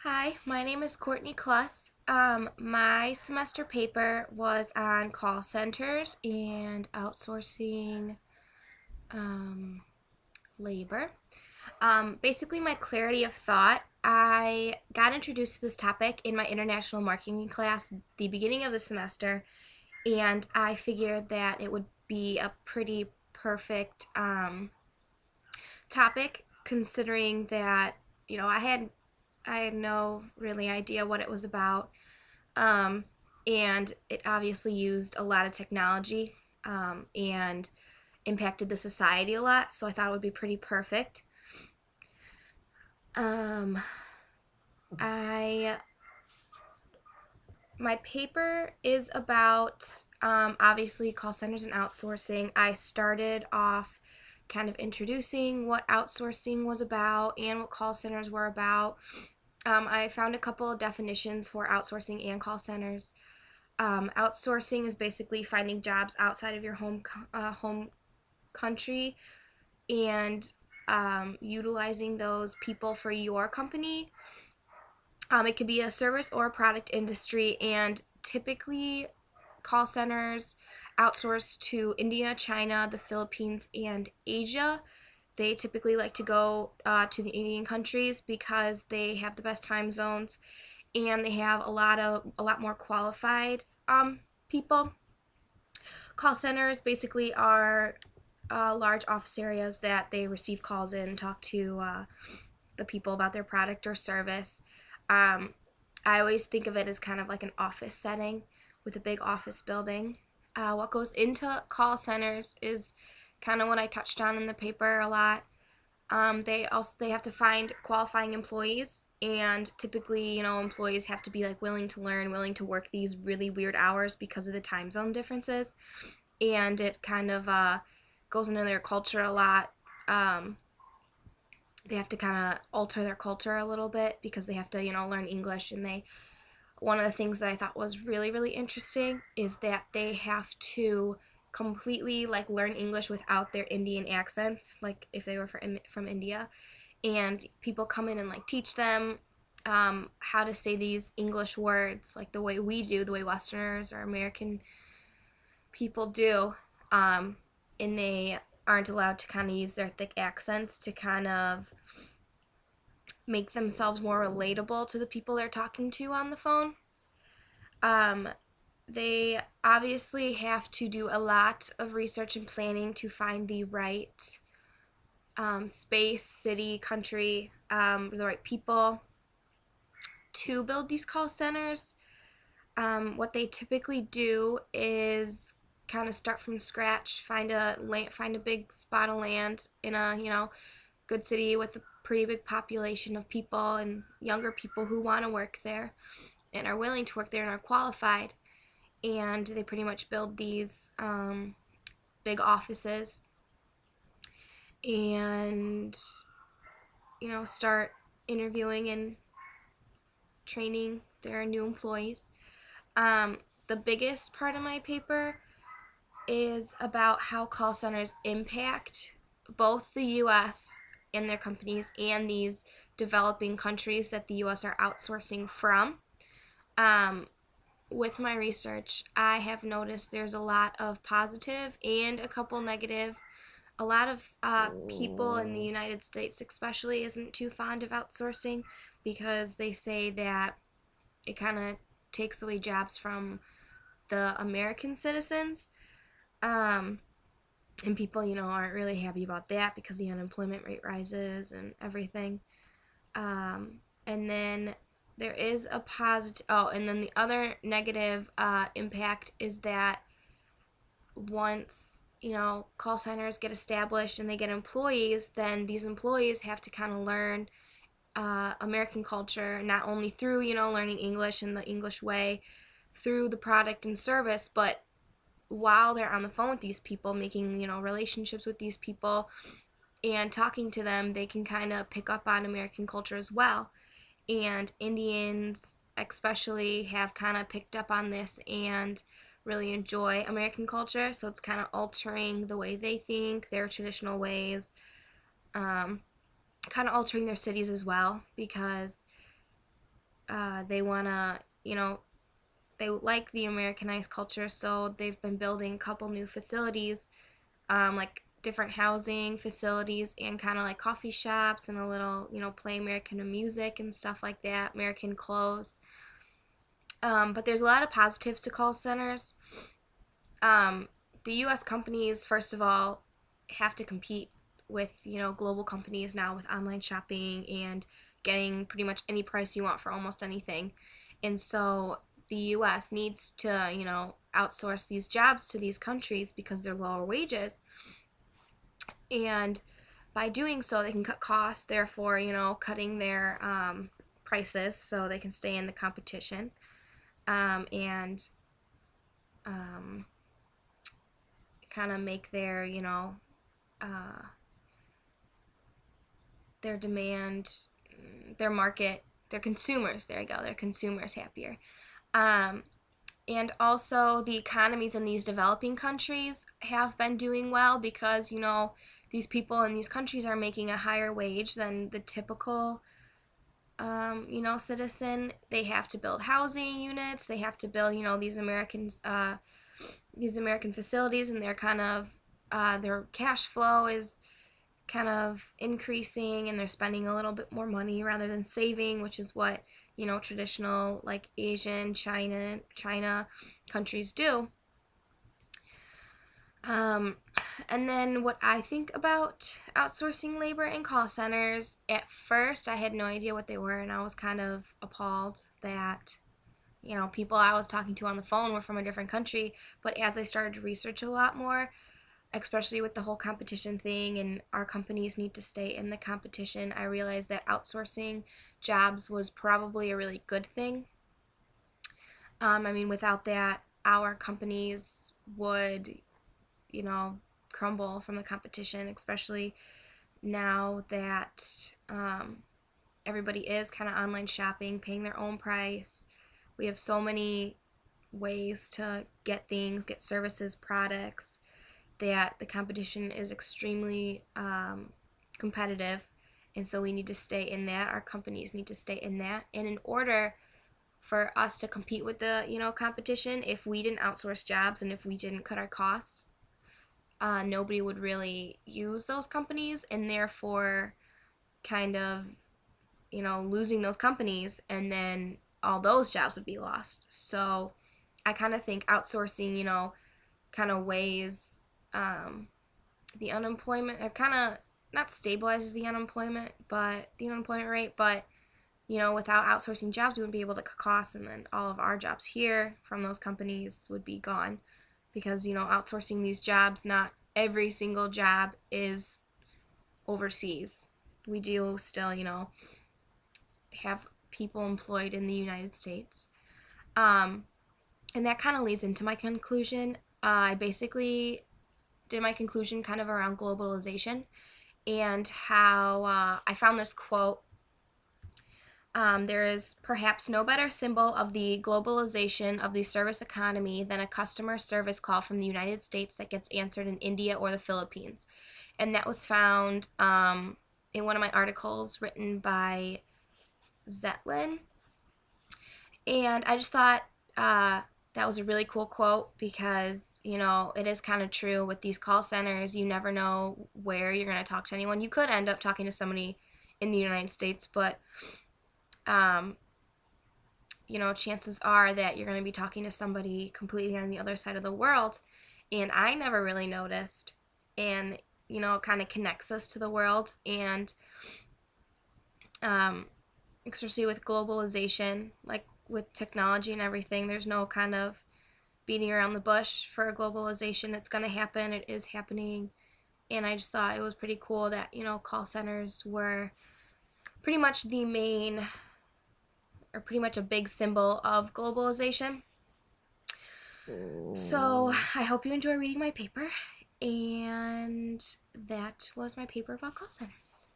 Hi, my name is Courtney Kluss. My semester paper was on call centers and outsourcing um, labor. Basically, my clarity of thought, I got introduced to this topic in my international marketing class the beginning of the semester, and I figured that it would be a pretty perfect topic considering that, I had no really idea what it was about. Um, and it obviously used a lot of technology and impacted the society a lot, so I thought it would be pretty perfect. Um, I my paper is about obviously call centers and outsourcing. I started off kind of introducing what outsourcing was about and what call centers were about. I found a couple of definitions for outsourcing and call centers. Outsourcing is basically finding jobs outside of your home country and utilizing those people for your company. It could be a service or a product industry, and typically call centers outsource to India, China, the Philippines, and Asia. They typically like to go to the Indian countries because they have the best time zones and they have a lot more qualified people. Call centers basically are large office areas that they receive calls in, talk to the people about their product or service. Um, I always think of it as kind of like an office setting with a big office building. What goes into call centers is kind of what I touched on in the paper a lot. They have to find qualifying employees, and typically, employees have to be like willing to learn, willing to work these really weird hours because of the time zone differences, and it kind of goes into their culture a lot. They have to kind of alter their culture a little bit because they have to, learn English, and they one of the things that I thought was really, really interesting is that they have to completely like learn English without their Indian accents, like if they were from India. And people come in and like teach them how to say these English words like the way we do, the way Westerners or American people do. And they aren't allowed to kind of use their thick accents to kind of make themselves more relatable to the people they're talking to on the phone. Um, they obviously have to do a lot of research and planning to find the right space, city, country, the right people to build these call centers. What they typically do is kind of start from scratch, find a big spot of land in a good city with a pretty big population of people and younger people who want to work there and are willing to work there and are qualified, and they pretty much build these big offices and start interviewing and training their new employees. The biggest part of my paper is about how call centers impact both the U.S. and their companies and these developing countries that the U.S. are outsourcing from. Um, with my research, I have noticed there's a lot of positive and a couple negative. A lot of people in the United States, especially, isn't too fond of outsourcing because they say that it kind of takes away jobs from the American citizens. Um, and people, aren't really happy about that because the unemployment rate rises and everything. And then there is a positive. Oh, and then the other negative impact is that once call centers get established and they get employees, then these employees have to kind of learn American culture, not only through learning English in the English way, through the product and service, but while they're on the phone with these people, making relationships with these people and talking to them, they can kind of pick up on American culture as well. And Indians especially have kind of picked up on this and really enjoy American culture, so it's kind of altering the way they think, their traditional ways, kind of altering their cities as well, because they want to, they like the Americanized culture, so they've been building a couple new facilities, like different housing facilities and kind of like coffee shops and a little, play American music and stuff like that, American clothes. But there's a lot of positives to call centers. The U.S. companies, first of all, have to compete with, global companies now with online shopping and getting pretty much any price you want for almost anything. And so the U.S. needs to, outsource these jobs to these countries because they're lower wages. And by doing so, they can cut costs, therefore, cutting their prices so they can stay in the competition. And kind of make their, their demand, their market, their consumers, there you go, their consumers happier. And also the economies in these developing countries have been doing well because, these people in these countries are making a higher wage than the typical, citizen. They have to build housing units. They have to build, these American facilities, and they're kind of, their cash flow is kind of increasing, and they're spending a little bit more money rather than saving, which is what, traditional like Asian, China countries do. And then what I think about outsourcing labor in call centers, at first I had no idea what they were, and I was kind of appalled that, people I was talking to on the phone were from a different country. But as I started to research a lot more, especially with the whole competition thing and our companies need to stay in the competition, I realized that outsourcing jobs was probably a really good thing. Without that, our companies would, crumble from the competition, especially now that everybody is kind of online shopping, paying their own price. We have so many ways to get things, get services, products, that the competition is extremely competitive, and so we need to stay in that. Our companies need to stay in that, and in order for us to compete with the competition, if we didn't outsource jobs and if we didn't cut our costs, nobody would really use those companies, and therefore kind of losing those companies, and then all those jobs would be lost. So I kind of think outsourcing kind of weighs the unemployment, it kind of not stabilizes the unemployment rate, but without outsourcing jobs, we wouldn't be able to cut costs, and then all of our jobs here from those companies would be gone because outsourcing these jobs, not every single job is overseas. We do still have people employed in the United States. And that kind of leads into my conclusion. I basically did my conclusion kind of around globalization and how I found this quote. There is perhaps no better symbol of the globalization of the service economy than a customer service call from the United States that gets answered in India or the Philippines. And that was found in one of my articles written by Zetlin. And I just thought that was a really cool quote because, it is kind of true with these call centers. You never know where you're going to talk to anyone. You could end up talking to somebody in the United States, but chances are that you're going to be talking to somebody completely on the other side of the world. And I never really noticed. And, it kind of connects us to the world. And especially with globalization, like with technology and everything, there's no kind of beating around the bush for globalization. It's going to happen. It is happening. And I just thought it was pretty cool that, call centers were pretty much the main, or pretty much a big symbol of globalization. So I hope you enjoy reading my paper, and that was my paper about call centers.